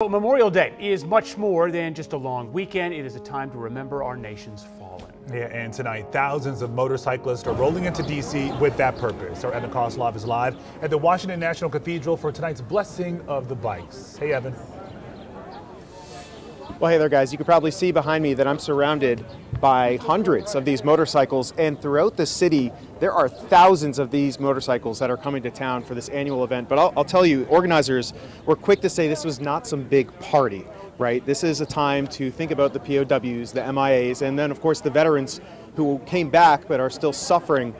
Well, Memorial Day is much more than just a long weekend. It is a time to remember our nation's fallen. Yeah, and tonight, thousands of motorcyclists are rolling into D.C. with that purpose. Our Evan Kozlov is live at the Washington National Cathedral for tonight's Blessing of the Bikes. Hey, Evan. Well, hey there, guys. You can probably see behind me that I'm surrounded by hundreds of these motorcycles, and throughout the city, there are thousands of these motorcycles that are coming to town for this annual event. But I'll tell you, organizers were quick to say this was not some big party, right? This is a time to think about the POWs, the MIAs, and then, of course, the veterans who came back but are still suffering.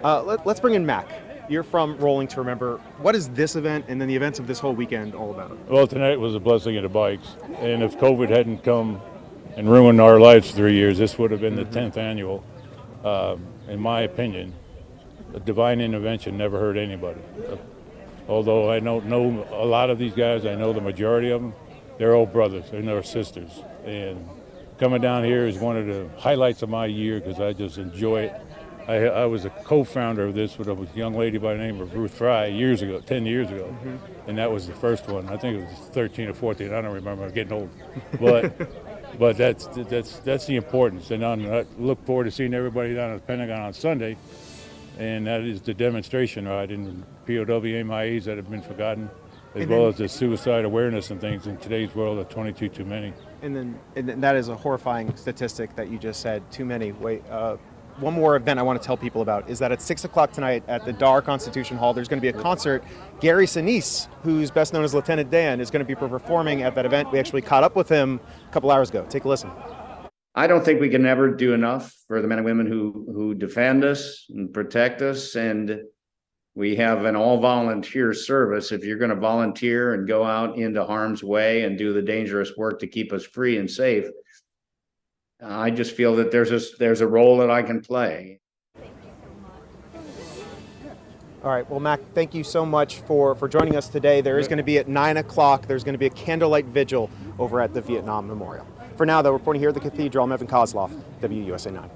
Let's bring in Mac. You're from Rolling to Remember. What is this event and then the events of this whole weekend all about? Well, tonight was a blessing of the bikes. And if COVID hadn't come and ruined our lives for 3 years, this would have been the 10th annual. In my opinion, a divine intervention never hurt anybody. Although I don't know a lot of these guys, I know the majority of them, they're all brothers and they're sisters. And coming down here is one of the highlights of my year because I just enjoy it. I was a co-founder of this with a young lady by the name of Ruth Fry 10 years ago, and that was the first one. I think it was 13 or 14. I don't remember. I'm getting old, but that's the importance. And I look forward to seeing everybody down at the Pentagon on Sunday, and that is the demonstration ride in POW MIAs that have been forgotten, as well as the suicide awareness and things in today's world of 22 too many. And then that is a horrifying statistic that you just said. Too many. Wait. One more event I want to tell people about is that at 6 o'clock tonight at the Dar Constitution Hall, there's going to be a concert. Gary Sinise, who's best known as Lieutenant Dan, is going to be performing at that event. We actually caught up with him a couple hours ago. Take a listen. I don't think we can ever do enough for the men and women who defend us and protect us. And we have an all-volunteer service. If you're going to volunteer and go out into harm's way and do the dangerous work to keep us free and safe, I just feel that there's a role that I can play. All right. Well, Mac, thank you so much for joining us today. There is going to be at 9 o'clock, there's going to be a candlelight vigil over at the Vietnam Memorial. For now, though, reporting here at the Cathedral, I'm Evan Kozlov, WUSA 9.